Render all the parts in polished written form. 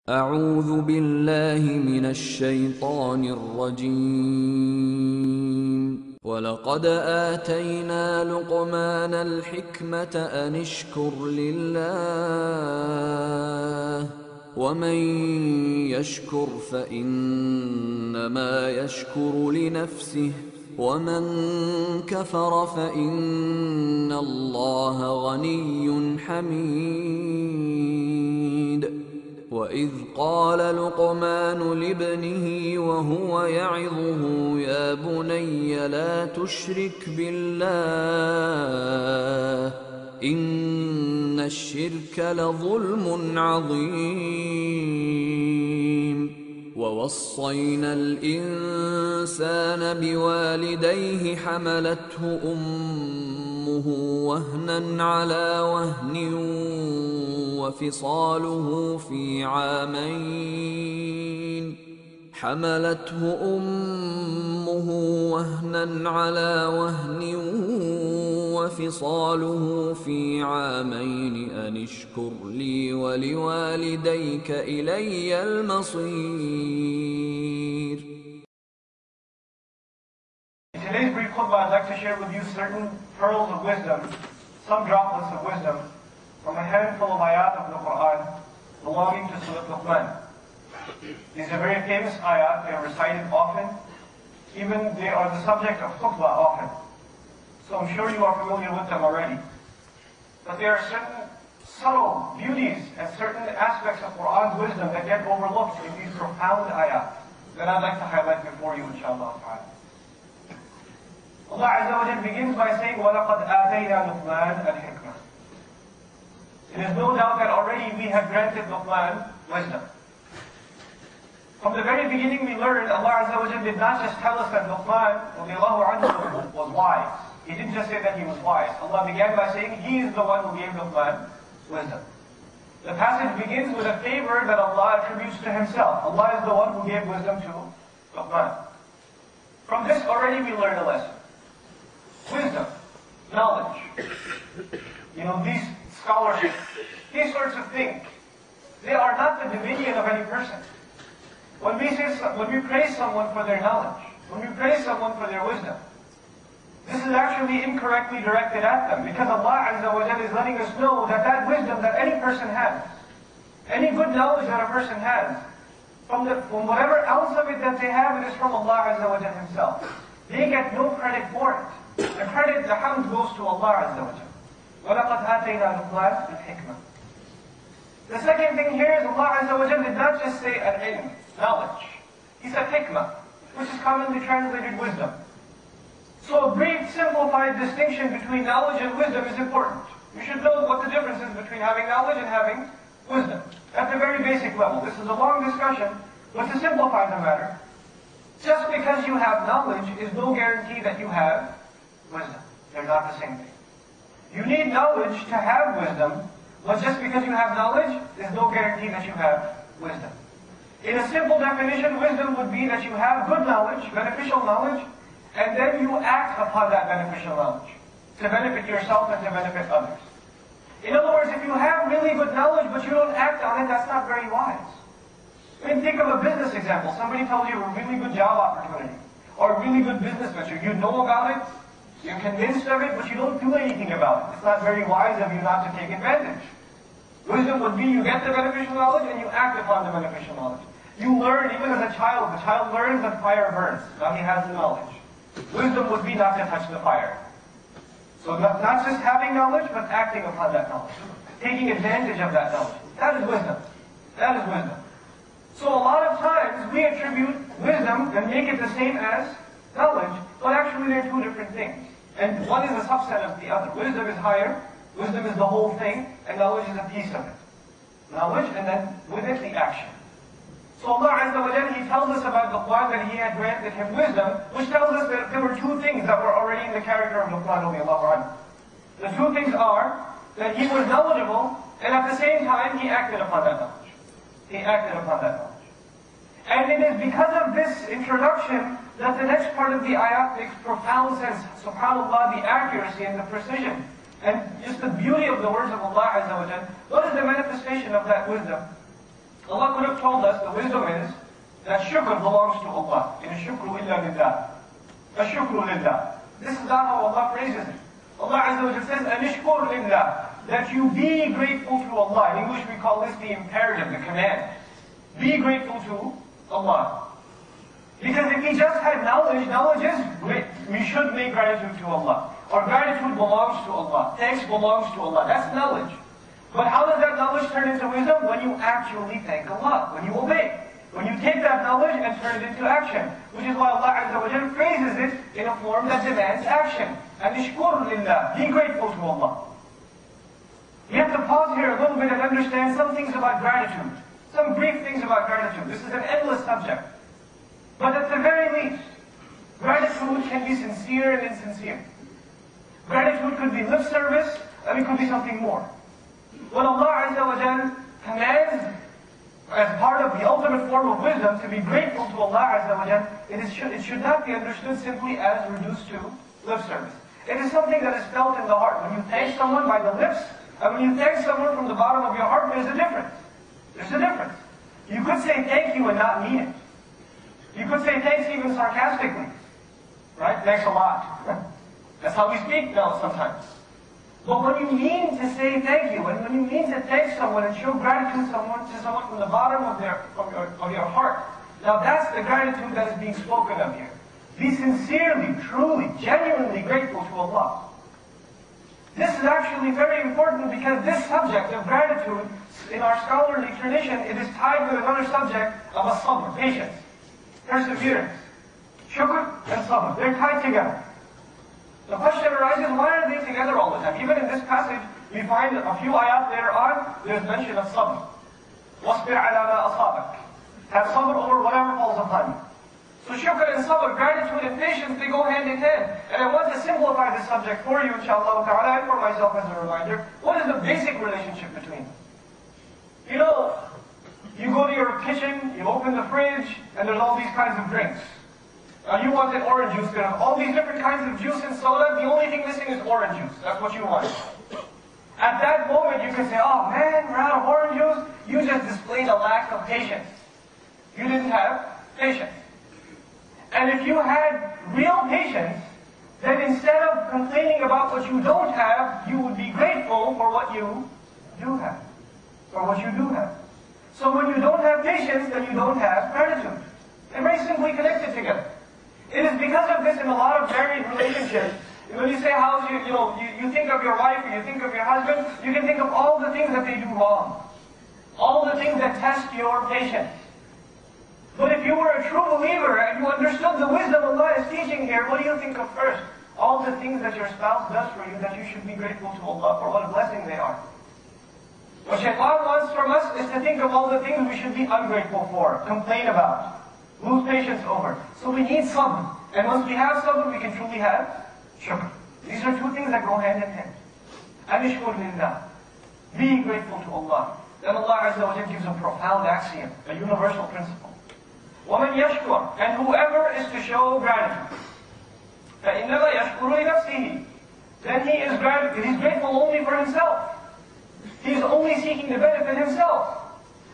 أعوذ بالله من الشيطان الرجيم. ولقد آتينا لقمان الحكمة أن اشكر لله ومن يشكر فإنما يشكر لنفسه ومن كفر فإن الله غني حميد. وإذ قال لقمان لابنه وهو يعظه يا بني لا تشرك بالله إن الشرك لظلم عظيم. ووصينا الإنسان بوالديه حملته أمه وهنا على وهن وفصاله في عامين أن اشكر لي ولوالديك إلي المصير. In today's brief khutbah, I'd like to share with you certain pearls of wisdom, some droplets of wisdom from a handful of ayat of the Quran belonging to Surah Luqman. These are very famous ayat, they are recited often, even they are the subject of khutbah often. So I'm sure you are familiar with them already. But there are certain subtle beauties and certain aspects of Quran's wisdom that get overlooked in these profound ayat that I'd like to highlight before you, inshallah ta'ala. Allah Azza wa Jalla begins by saying, وَلَقَدْ آتَيْنَا لُقْمَانَ الْحِكْمَةِ. It is no doubt that already we have granted Luqman wisdom. From the very beginning we learned Allah Azza wa Jalla did not just tell us that Luqman was wise. He didn't just say that he was wise. Allah began by saying he is the one who gave Luqman wisdom. The passage begins with a favor that Allah attributes to himself. Allah is the one who gave wisdom to Luqman. From this already we learn a lesson. Wisdom, knowledge, these scholarship, these sorts of things, they are not the dominion of any person. When we praise someone for their knowledge, when we praise someone for their wisdom, this is actually incorrectly directed at them, because Allah Azza wa Jalla is letting us know that that wisdom that any person has, any good knowledge that a person has, from whatever ounce of it that they have, it is from Allah Azza wa Jalla Himself. They get no credit for it. The credit, the hamd goes to Allah Azza wa Jalla. وَلَقَدْ آتَيْنَا لُقْمَانَ الْحِكْمَةِ. The second thing here is Allah Azza wa Jalla did not just say al-ilm, knowledge. He said hikmah, which is commonly translated wisdom. So a brief, simplified distinction between knowledge and wisdom is important. You should know what the difference is between having knowledge and having wisdom. At the very basic level. This is a long discussion, but to simplify the matter, just because you have knowledge is no guarantee that you have wisdom. They're not the same thing. You need knowledge to have wisdom, but just because you have knowledge is no guarantee that you have wisdom. In a simple definition, wisdom would be that you have good knowledge, beneficial knowledge, and then you act upon that beneficial knowledge to benefit yourself and to benefit others. In other words, if you have really good knowledge but you don't act on it, that's not very wise. I mean, think of a business example. Somebody tells you a really good job opportunity or a really good business venture. You know about it, you're convinced of it, but you don't do anything about it. It's not very wise of you not to take advantage. Wisdom would be you get the beneficial knowledge and you act upon the beneficial knowledge. You learn, even as a child, the child learns that fire burns. Now he has the knowledge. Wisdom would be not to touch the fire. So not just having knowledge, but acting upon that knowledge. Taking advantage of that knowledge. That is wisdom. That is wisdom. So a lot of times we attribute wisdom and make it the same as knowledge, but actually they're two different things. And one is a subset of the other. Wisdom is higher, wisdom is the whole thing, and knowledge is a piece of it. Knowledge, and then with it, the action. So Allah Azza wa Jalla, He tells us about Luqman that He had granted him wisdom, which tells us that there were two things that were already in the character of Luqman radiallahu anhu. The two things are that he was knowledgeable, and at the same time he acted upon that knowledge. He acted upon that knowledge. And it is because of this introduction that the next part of the ayat makes profound sense. SubhanAllah, the accuracy and the precision, and just the beauty of the words of Allah Azza wa Jalla. What is the manifestation of that wisdom? Allah could have told us the wisdom is that shukr belongs to Allah. In shukru illa lillah. Ashukru lillah. This is not how Allah phrases it. Allah Azza wa Jalla says, anishkur lillah. That you be grateful to Allah. In English we call this the imperative, the command. Be grateful to Allah. Because if we just had knowledge, knowledge is great. We should make gratitude to Allah. Or gratitude belongs to Allah. Thanks belongs to Allah. That's knowledge. But how does that knowledge turn into wisdom? When you actually thank Allah. When you obey. When you take that knowledge and turn it into action. Which is why Allah Azza wa Jalla phrases it in a form that demands action. And ishkur lillah. Be grateful to Allah. You have to pause here a little bit and understand some things about gratitude. Some brief things about gratitude. This is an endless subject. But at the very least, gratitude can be sincere and insincere. Gratitude could be lip service, and it could be something more. When Allah Azza wa Jalla commands, as part of the ultimate form of wisdom, to be grateful to Allah Azza wa Jalla, it should not be understood simply as reduced to lip service. It is something that is felt in the heart. When you thank someone by the lips, and when you thank someone from the bottom of your heart, there's a difference. There's a difference. You could say thank you and not mean it. You could say thanks even sarcastically. Right? Thanks a lot. That's how we speak now sometimes. But when you mean to say thank you, and when you mean to thank someone and show gratitude to someone from the bottom of your heart, now that's the gratitude that is being spoken of here. Be sincerely, truly, genuinely grateful to Allah. This is actually very important because this subject of gratitude, in our scholarly tradition, it is tied with another subject of a sabr, patience, perseverance. Shukr and sabr, they're tied together. The question arises, why are they together all the time? Even in this passage, we find a few ayat later on, there's mention of sabr. وَاصْبِرْ عَلَى مَا أَصَابَكَ. Have sabr over whatever falls upon you. So shukr and sabr, gratitude and patience, they go hand in hand. And I want to simplify this subject for you, inshallah ta'ala, and for myself as a reminder. What is the basic relationship between them? You know, you go to your kitchen, you open the fridge, and there's all these kinds of drinks. You wanted orange juice, there's all these different kinds of juice and soda, the only thing missing is orange juice. That's what you want. At that moment, you can say, oh man, we're out of orange juice. You just displayed a lack of patience. You didn't have patience. And if you had real patience, then instead of complaining about what you don't have, you would be grateful for what you do have. For what you do have. So when you don't have patience, then you don't have gratitude. They're very simply connected together. It is because of this in a lot of married relationships. When you say how's you think of your wife or you think of your husband, you can think of all the things that they do wrong. All the things that test your patience. But if you were a true believer and you understood the wisdom Allah is teaching here, what do you think of first? All the things that your spouse does for you that you should be grateful to Allah for, what a blessing they are. What Shaitan wants from us is to think of all the things we should be ungrateful for, complain about, lose patience over. So we need sabr. And once we have sabr, we can truly have shukr. These are two things that go hand in hand. Anishkur lillah. Be grateful to Allah. Then Allah Azza wa Jalla gives a profound axiom, a universal principle. وَمَنْ يَشْكُرْ. And whoever is to show gratitude, فَإِنَّمَا يَشْكُرُ لِنَفْسِهِ. Then he's grateful only for himself. He's only seeking to benefit himself.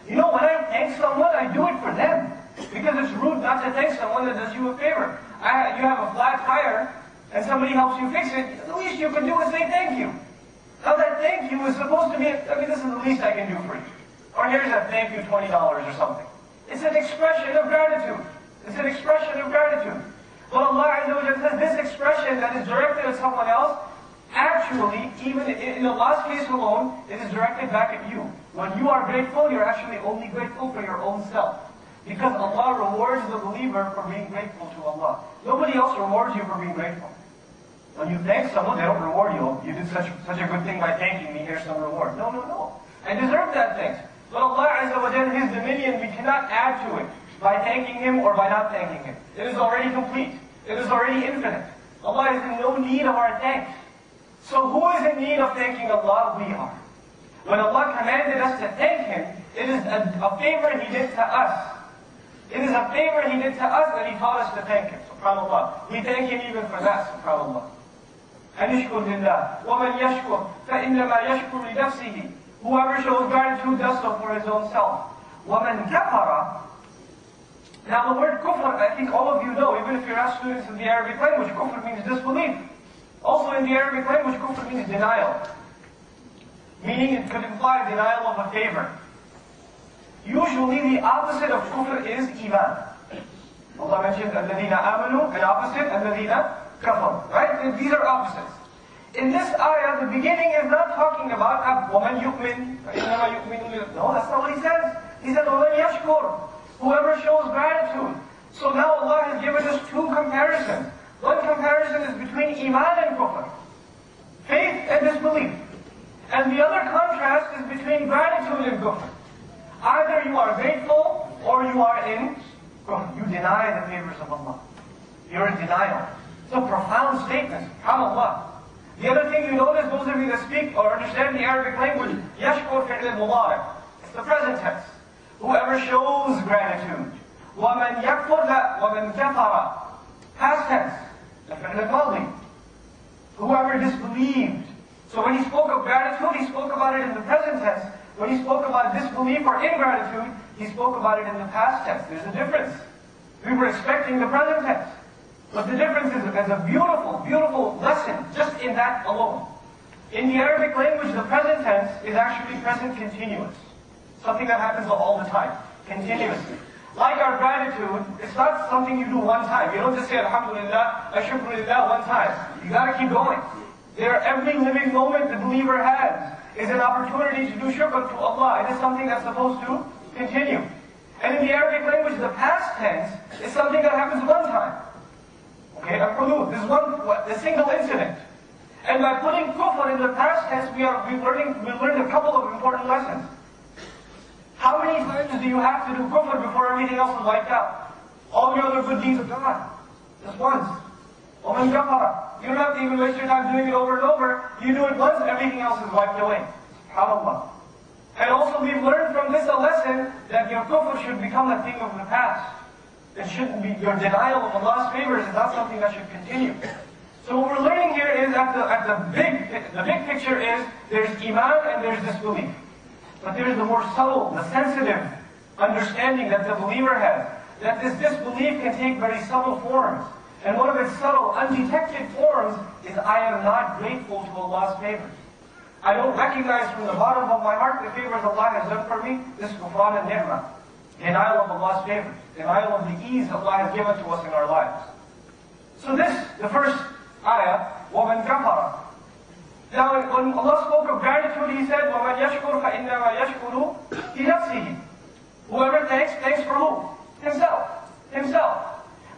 You know, when I thank someone, I do it for them. Because it's rude not to thank someone that does you a favor. You have a flat tire, and somebody helps you fix it, the least you can do is say thank you. Now that thank you is supposed to be, this is the least I can do for you. Or here's a thank you, $20 or something. It's an expression of gratitude. It's an expression of gratitude. But Allah Azza wa Jalla says this expression that is directed at someone else, actually, even in Allah's case alone, it is directed back at you. When you are grateful, you're actually only grateful for your own self. Because Allah rewards the believer for being grateful to Allah. Nobody else rewards you for being grateful. When you thank someone, they don't reward you. You did such a good thing by thanking me, here's some reward. No, no, no. I deserve that thanks. But Allah Azza wa Jalla, His dominion, we cannot add to it by thanking Him or by not thanking Him. It is already complete. It is already infinite. Allah is in no need of our thanks. So who is in need of thanking Allah? We are. When Allah commanded us to thank Him, it is a favor He did to us. It is a favor He did to us that He taught us to thank Him. SubhanAllah. We thank Him even for that. SubhanAllah. Anishkur lillah. وَمَنْ يَشْكُرْ فَإِنَّمَا يَشْكُرْ لِنَفْسِهِ. Whoever shows gratitude does so for his own self. وَمَنْ كَفَرَ. Now the word kufr, I think all of you know, even if you're not students in the Arabic language, kufr means disbelief. Also in the Arabic language, kufr means denial. Meaning it could imply denial of a favor. Usually the opposite of kufr is iman. Allah mentioned الَّذِينَ آمَنُوا, and opposite الَّذِينَ كَفَرُوا. Right? These are opposites. In this ayah, the beginning is not talking about وَمَنْ يُؤْمِنْ فَإِنَّمَا يُؤْمِنُ. No, that's not what he says. He said وَمَنْ يَشْكُرْ. Whoever shows gratitude. So now Allah has given us two comparisons. One comparison is between iman and kufr. Faith and disbelief. And the other contrast is between gratitude and kufr. Either you are grateful or you are in kufr. You deny the favors of Allah. You're in denial. It's a profound statement. SubhanAllah. The other thing you notice, those of you that speak or understand the Arabic language, يَشْكُرْ فِعْلِ الْمُضَارِعِ. It's the present tense. Whoever shows gratitude. وَمَنْ يَكْفُرْ لَا وَمَنْ كَفَرَ. Past tense. الْفِعْلِ الْمَاضِي. Whoever disbelieved. So when he spoke of gratitude, he spoke about it in the present tense. When he spoke about disbelief or ingratitude, he spoke about it in the past tense. There's a difference. We were expecting the present tense. But the difference is there's a beautiful, beautiful lesson just in that alone. In the Arabic language, the present tense is actually present continuous. Something that happens all the time, continuously. Like our gratitude, it's not something you do one time. You don't just say Alhamdulillah, Ashkurulillah one time. You gotta keep going. Every living moment the believer has is an opportunity to do shukr to Allah. It is something that's supposed to continue. And in the Arabic language, the past tense is something that happens one time. Okay, this is a single incident. And by putting kufr in the past tense, we learned a couple of important lessons. How many times do you have to do kufr before everything else is wiped out? All your other good deeds are gone. Just once. وَمَنْ كَفَرَ. You don't have to even waste your time doing it over and over. You do it once, everything else is wiped away. SubhanAllah. And also we've learned from this a lesson that your kufr should become a thing of the past. It shouldn't be, your denial of Allah's favors is not something that should continue. So what we're learning here is the big picture is there's iman and there's disbelief. But there's the more subtle, the sensitive understanding that the believer has. That this disbelief can take very subtle forms. And one of its subtle, undetected forms is I am not grateful to Allah's favors. I don't recognize from the bottom of my heart the favors Allah has done for me. This kufran and ni'mah. Denial of Allah's favors. Denial of the ease Allah has given to us in our lives. So the first ayah, وَمَنْ كَفَرَ. Now when Allah spoke of gratitude, He said, وَمَنْ يَشْكُرْ فَإِنَّمَا يَشْكُرُ لِنَفْسِهِ. Whoever thanks for who? Himself.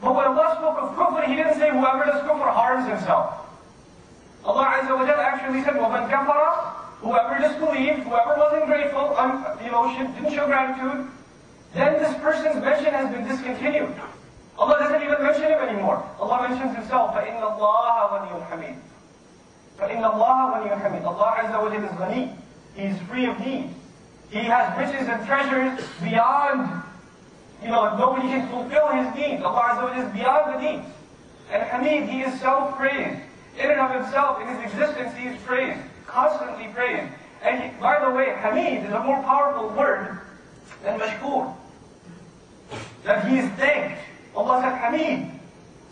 But when Allah spoke of kufr, He didn't say whoever does kufr harms himself. Allah Azza wa Jalla actually said, وَمَنْ كَفَرَ. Whoever disbelieved, whoever wasn't grateful, didn't show gratitude, then this person's mention has been discontinued. Allah doesn't even mention him anymore. Allah mentions Himself, فَإِنَّ اللَّهَ غَنِيٌّ حَمِيدٌ. فَإِنَّ اللَّهَ غَنِيٌّ حَمِيدٌ. Allah Azza wa Jalla is ghani. He is free of need. He has riches and treasures beyond, nobody can fulfill His needs. Allah Azza wa Jalla is beyond the needs. And Hamid, He is self-praised. In and of Himself, in His existence, He is praised. Constantly praised. And by the way, Hamid is a more powerful word than mashkur. That He is thanked. Allah said Hamid.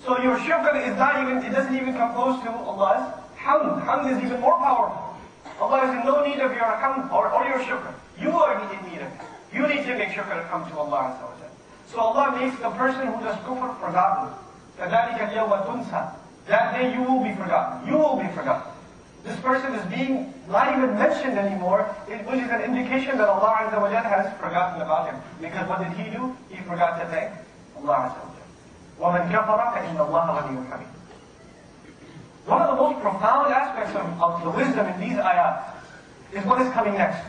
So your shukr is it doesn't even come close to Allah's hamd. Hamd is even more powerful. Allah is in no need of your hamd or your shukr. You are in need of it. You need to make shukr come to Allah Azza wa Jalla. So Allah makes the person who does kufr forgotten. فَذَلِكَ الْيَوْمَ تُنْسَى. That day you will be forgotten. You will be forgotten. This person is not even mentioned anymore, which is an indication that Allah Azza wa Jalla has forgotten about him. Because what did he do? He forgot to thank Allah Azza wa Jalla. وَمَنْ كَفَرَ فَإِنَّ اللَّهَ غَنِيٌّ حَمِيدٌ. One of the most profound aspects of the wisdom in these ayat is what is coming next.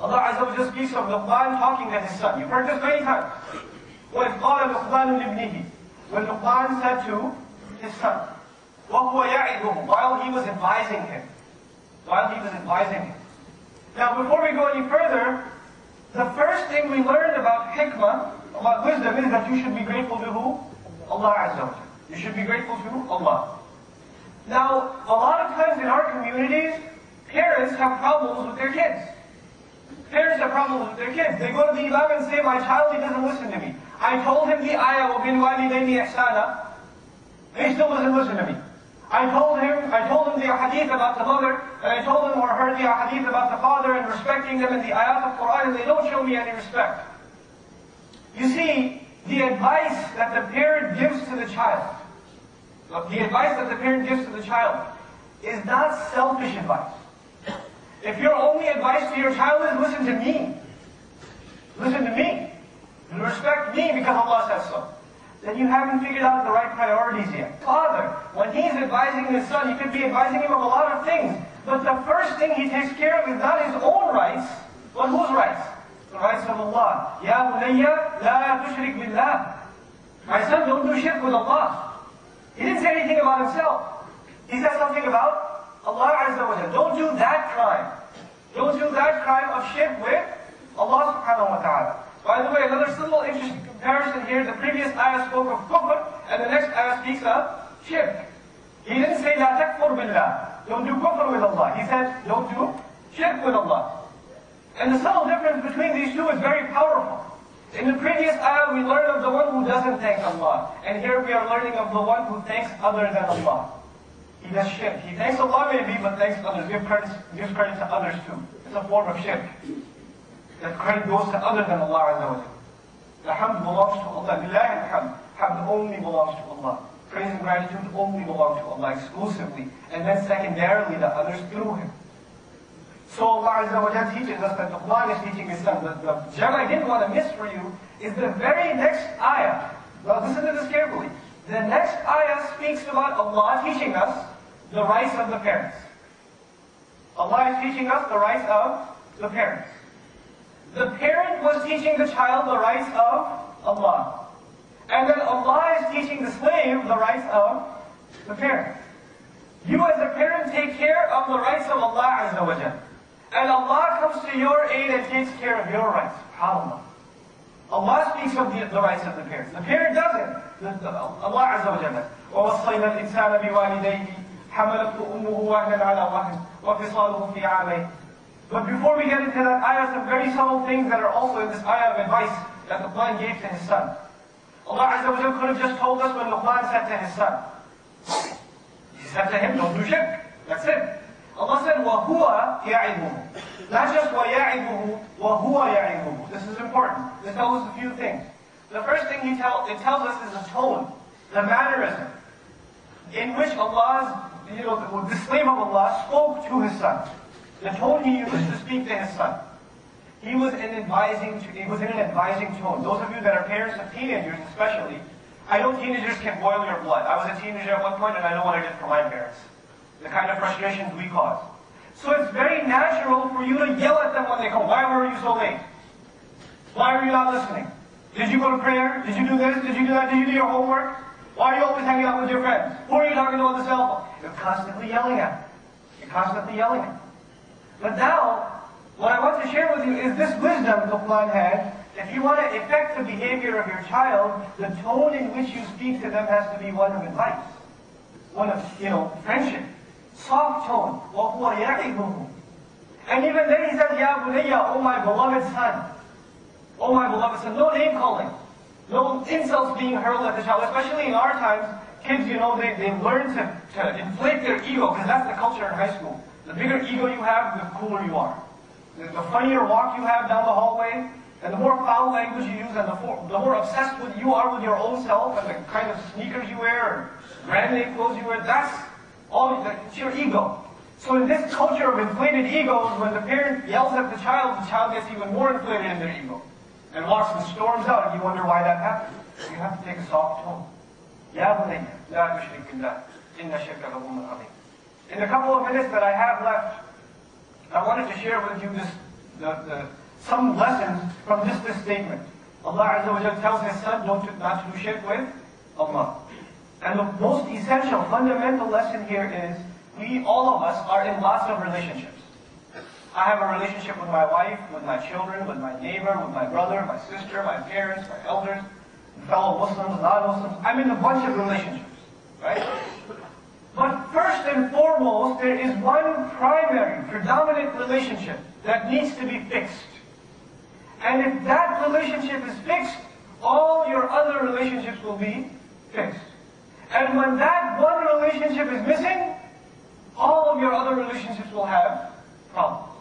Allah Azza wa Jalla speaks of Nouman talking to his son. You've heard this many times. وَإِذْ قَالَ لُقْمَانُ لِابْنِهِ. When Nouman said to his son, وَهُوَ يَعِدُهُ, while he was advising him. Now before we go any further, the first thing we learned about hikmah, about wisdom, is that you should be grateful to who? Allah Azza wa Jalla. You should be grateful to Allah. Now, a lot of times in our communities, parents have problems with their kids. Parents have problems with their kids. They go to the imam and say, my child, he doesn't listen to me. I told him the ayah, وَبِالْوَالِدَيْنِ إِحْسَانًا. He still doesn't listen to me. I told him the hadith about the mother, and I told him or heard the hadith about the father and respecting them in the ayat of Quran, and they don't show me any respect. You see, the advice that the parent gives to the child, is not selfish advice. If your only advice to your child is listen to me, and respect me because Allah says so, then you haven't figured out the right priorities yet. Father, when he's advising his son, he could be advising him of a lot of things, but the first thing he takes care of is not his own rights, but whose rights? The rights of Allah. Ya bunayya, la tushrik billah. My son, don't do shirk with Allah. He didn't say anything about himself. He said something about Allah Azza wa Jalla. Don't do that crime. Don't do that crime of shirk with Allah subhanahu wa ta'ala. By the way, another little interesting comparison here. The previous ayah spoke of kufr, and the next ayah speaks of shirk. He didn't say la takfur billah. Don't do kufr with Allah. He said don't do shirk with Allah. And the subtle difference between these two is very powerful. In the previous ayah, we learned of the one who doesn't thank Allah. And here we are learning of the one who thanks other than Allah. He does shirk. He thanks Allah maybe, but thanks others. Gives credit to others too. It's a form of shirk. That credit goes to other than Allah Azza wa Jalla. The hamd belongs to Allah. Lillahi al-hamd. Hamd only belongs to Allah. Praise and gratitude only belong to Allah exclusively. And then secondarily to others through Him. So Allah Azza wa Jalla teaches us that the Quran is teaching His son. The gem I didn't want to miss for you is the very next ayah. Now listen to this carefully. The next ayah speaks about Allah teaching us the rights of the parents. Allah is teaching us the rights of the parents. The parent was teaching the child the rights of Allah. And then Allah is teaching the slave the rights of the parent. You as a parent take care of the rights of Allah Azza wa Jalla. And Allah comes to your aid and takes care of your rights. SubhanAllah. Allah speaks of the rights of the parents. The parent doesn't. Allah Azza wa Jalla. وَوَصَّيْنَا الْإِنسَانَ بِوَالِدَيْهِ حَمَلَتْهُ أُمُّهُ وَهْنًا عَلَى وَهْنٍ وَفِصَالُهُ فِي عَامَيْنِ. But before we get into that ayah, some very subtle things that are also in this ayah of advice that Luqman gave to his son. Allah Azza wa Jalla could have just told us when Luqman said to his son. He said to him, don't do shirk. That's it. Allah said, وَهُوَ يَعِدُهُ. Not just وَيَعِدُهُ, وَهُوَ يَعِدُهُ. This is important. This tells us a few things. The first thing it tells us is the tone, the mannerism, in which Allah's, the slave of Allah spoke to his son. The tone he used to speak to his son. He was in an advising tone. Those of you that are parents of teenagers especially, I know teenagers can boil your blood. I was a teenager at one point and I know what I did for my parents. The kind of frustrations we cause. So it's very natural for you to yell at them when they come. Why were you so late? Why are you not listening? Did you go to prayer? Did you do this? Did you do that? Did you do your homework? Why are you always hanging out with your friends? Who are you talking to on the cell phone? You're constantly yelling at them. You're constantly yelling at them. But now, what I want to share with you is this wisdom Luqman had. If you want to affect the behavior of your child, the tone in which you speak to them has to be one of advice. One of, friendship. Soft tone. وَهُوَ يَعِظُهُ. And even then he said, Ya bunayya, oh my beloved son. Oh my beloved son. No name calling. No insults being hurled at the child. Especially in our times, kids, they learn to inflate their ego, because that's the culture in high school. The bigger ego you have, the cooler you are. The funnier walk you have down the hallway, and the more foul language you use, and the more obsessed you are with your own self, and the kind of sneakers you wear, or brand name clothes you wear, it's your ego. So in this culture of inflated egos, when the parent yells at the child gets even more inflated in their ego, and walks and storms out, and you wonder why that happened. You have to take a soft tone. Ya bunayya, la tushrik billah, inna shirka la zulmun azim. In the couple of minutes that I have left, I wanted to share with you some lessons from this statement. Allah Azza wa Jalla tells His son not to do shirk with Allah. And the most essential, fundamental lesson here is all of us are in lots of relationships. I have a relationship with my wife, with my children, with my neighbor, with my brother, my sister, my parents, my elders, fellow Muslims, non-Muslims. I'm in a bunch of relationships, right? But first and foremost, there is one primary, predominant relationship that needs to be fixed. And if that relationship is fixed, all your other relationships will be fixed. And when that one relationship is missing, all of your other relationships will have problems.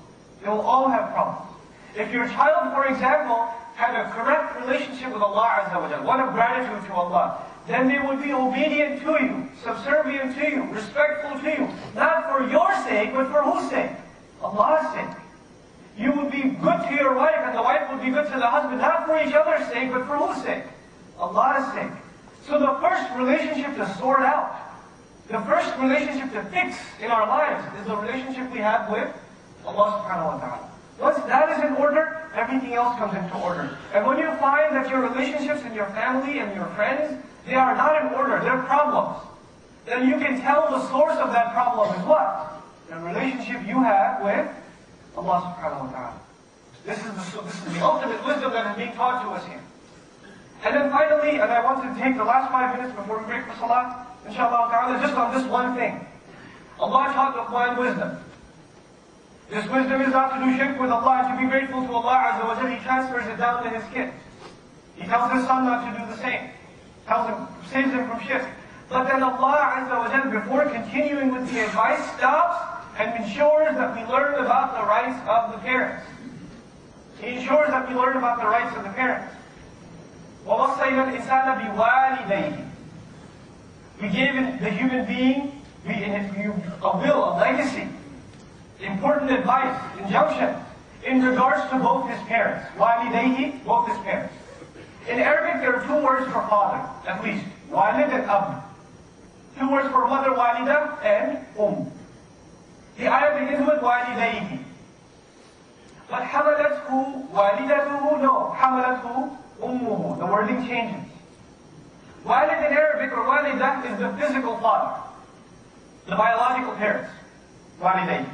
They will all have problems. If your child, for example, had a correct relationship with Allah Azza wa Jalla, one of gratitude to Allah, then they would be obedient to you, subservient to you, respectful to you, not for your sake, but for whose sake? Allah's sake. You would be good to your wife, and the wife would be good to the husband, not for each other's sake, but for whose sake? Allah's sake. So the first relationship to sort out, the first relationship to fix in our lives is the relationship we have with Allah subhanahu wa ta'ala. Once that is in order, everything else comes into order. And when you find that your relationships in your family and your friends, they are not in order, they're problems, then you can tell the source of that problem is what? The relationship you have with Allah subhanahu wa ta'ala. This is the ultimate wisdom that is being taught to us here. And then finally, and I want to take the last 5 minutes before we break for salah, inshallah ta'ala, just on this one thing. Allah taught Nouman wisdom. This wisdom is not to do shirk with Allah and to be grateful to Allah Azza wa Jalla. He transfers it down to his kids. He tells his son not to do the same. Saves him from shirk. But then Allah Azza wa Jalla, before continuing with the advice, stops and ensures that we learn about the rights of the parents. He ensures that we learn about the rights of the parents. وَوَصَّيْنَا الْإِنسَانَ بِوَالِدَيْهِ. We gave the human being a will, a legacy, important advice, injunction, in regards to both his parents. وَالِدَيْهِ, both his parents. In Arabic, there are 2 words for father, at least. Walid and ab. 2 words for mother, walida, and The ayah begins with walidayhi. But hamalathu walidatuhu? No. Hamalathu ummuhu. The wording changes. Walid in Arabic, or walidah, is the physical father. The biological parents. Walidayhi.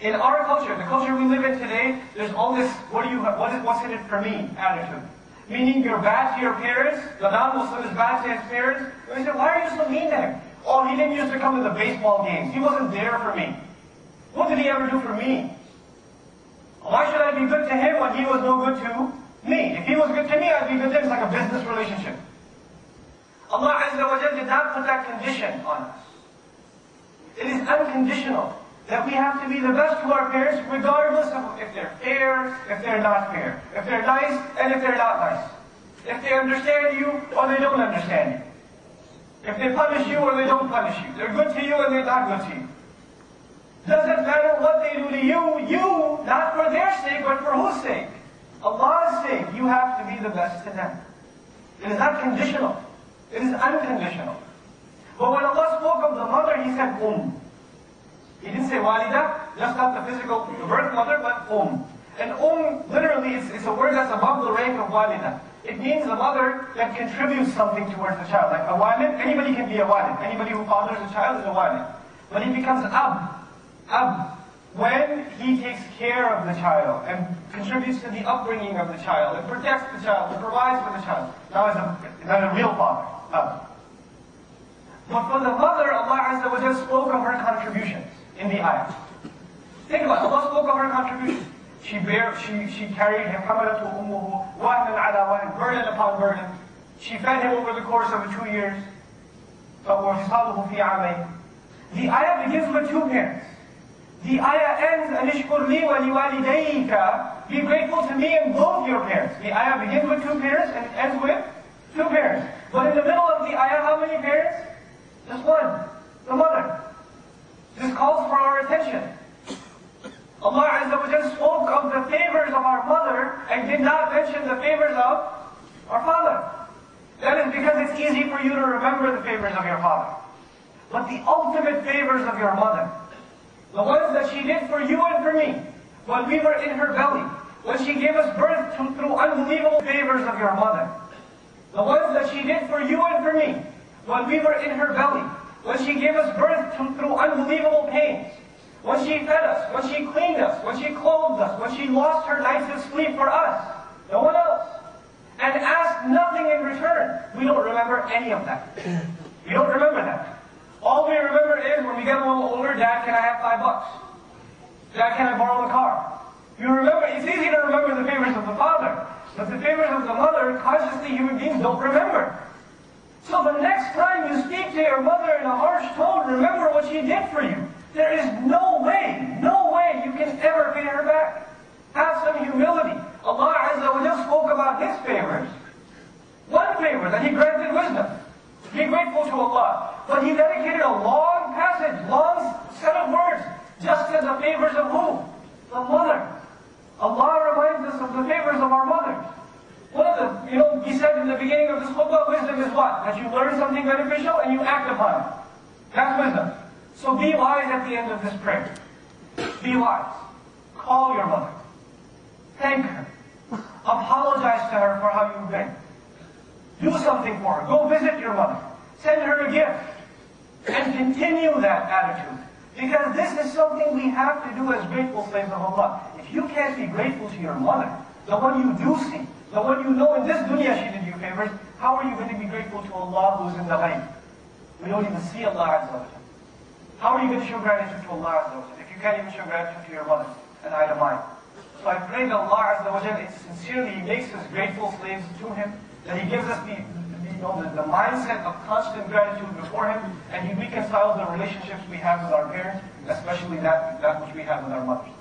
In our culture, the culture we live in today, there's all this, what's in it for me attitude. Meaning you're bad to your parents, the non-Muslim is bad to his parents. And we say, why are you so mean to him? Oh, he didn't used to come to the baseball games. He wasn't there for me. What did he ever do for me? Why should I be good to him when he was no good to me? If he was good to me, I'd be good to him. It's like a business relationship. Allah Azza wa Jalla did not put that condition on us. It is unconditional that we have to be the best to our parents regardless of if they're fair, if they're not fair, if they're nice, and if they're not nice. If they understand you or they don't understand you. If they punish you or they don't punish you. They're good to you and they're not good to you. Doesn't matter what they do to you, not for their sake, but for whose sake? Allah's sake, you have to be the best to them. It is not conditional. It is unconditional. But when Allah spoke of the mother, He said He didn't say walida, just not the physical birth mother, but And literally, it's a word that's above the rank of walida. It means a mother that contributes something towards the child. Like a walid, anybody can be a walid. Anybody who fathers a child is a walid. But he becomes ab, when he takes care of the child and contributes to the upbringing of the child and protects the child and provides for the child. Now is a real father, ab. But for the mother, Allah Azza wa Jalla spoke of her contributions in the ayah. Think about it. Allah spoke of her contributions. She carried him, حَمَلَتْهُ أُمُّهُ وَهْنًا عَلَى وَهْنٍ, burden upon burden. She fed him over the course of 2 years. فَوَفِصَالُهُ فِي عَامَيْنِ. The ayah begins with 2 parents. The ayah ends, أَنِشْكُرْ لِي وَلِوَالِدَيْكَ. Be grateful to me and both your parents. The ayah begins with 2 parents and it ends with 2 parents. But in the middle of the ayah, how many parents? Just one, the mother. This calls for our attention. Allah Azza wa Jalla spoke of the favors of our mother and did not mention the favors of our father. That is because it's easy for you to remember the favors of your father. But the ultimate favors of your mother, the ones that she did for you and for me, when we were in her belly, when she gave us birth through unbelievable favors of your mother, the ones that she did for you and for me, when we were in her belly, when she gave us birth through unbelievable pains, when she fed us, when she cleaned us, when she clothed us, when she lost her nights of sleep for us, no one else, and asked nothing in return. We don't remember any of that. We don't remember that. All we remember is when we get a little older, Dad, can I have $5? Dad, can I borrow the car? You remember, it's easy to remember the favors of the father, but the favors of the mother, consciously human beings don't remember. So the next time you speak to your mother in a harsh tone, remember what she did for you. There is no way you can ever pay her back. Have some humility. Allah Azza wa Jalla spoke about His favors. One favor, that He granted wisdom. Be grateful to Allah. But He dedicated a long passage, long set of words, just as the favors of who? The mother. Allah reminds us of the favors of our mothers. One of the, He said in the beginning of this khutbah, wisdom is what? That you learn something beneficial and you act upon it. That's wisdom. So be wise at the end of this prayer. Be wise. Call your mother. Thank her. Apologize to her for how you've been. Do something for her. Go visit your mother. Send her a gift. And continue that attitude. Because this is something we have to do as grateful slaves of Allah. If you can't be grateful to your mother, the one you do see, the one you know in this dunya she did you favors, how are you going to be grateful to Allah who's in the ghaib? We don't even see Allah Azza wa Jalla. How are you going to show gratitude to Allah Azza wa Jalla if you can't even show gratitude to your mother and I to mine? So I pray that Allah Azza wa Jalla, sincerely, He makes us grateful slaves to Him, that He gives us the mindset of constant gratitude before Him, and He reconciles the relationships we have with our parents, especially that which we have with our mothers.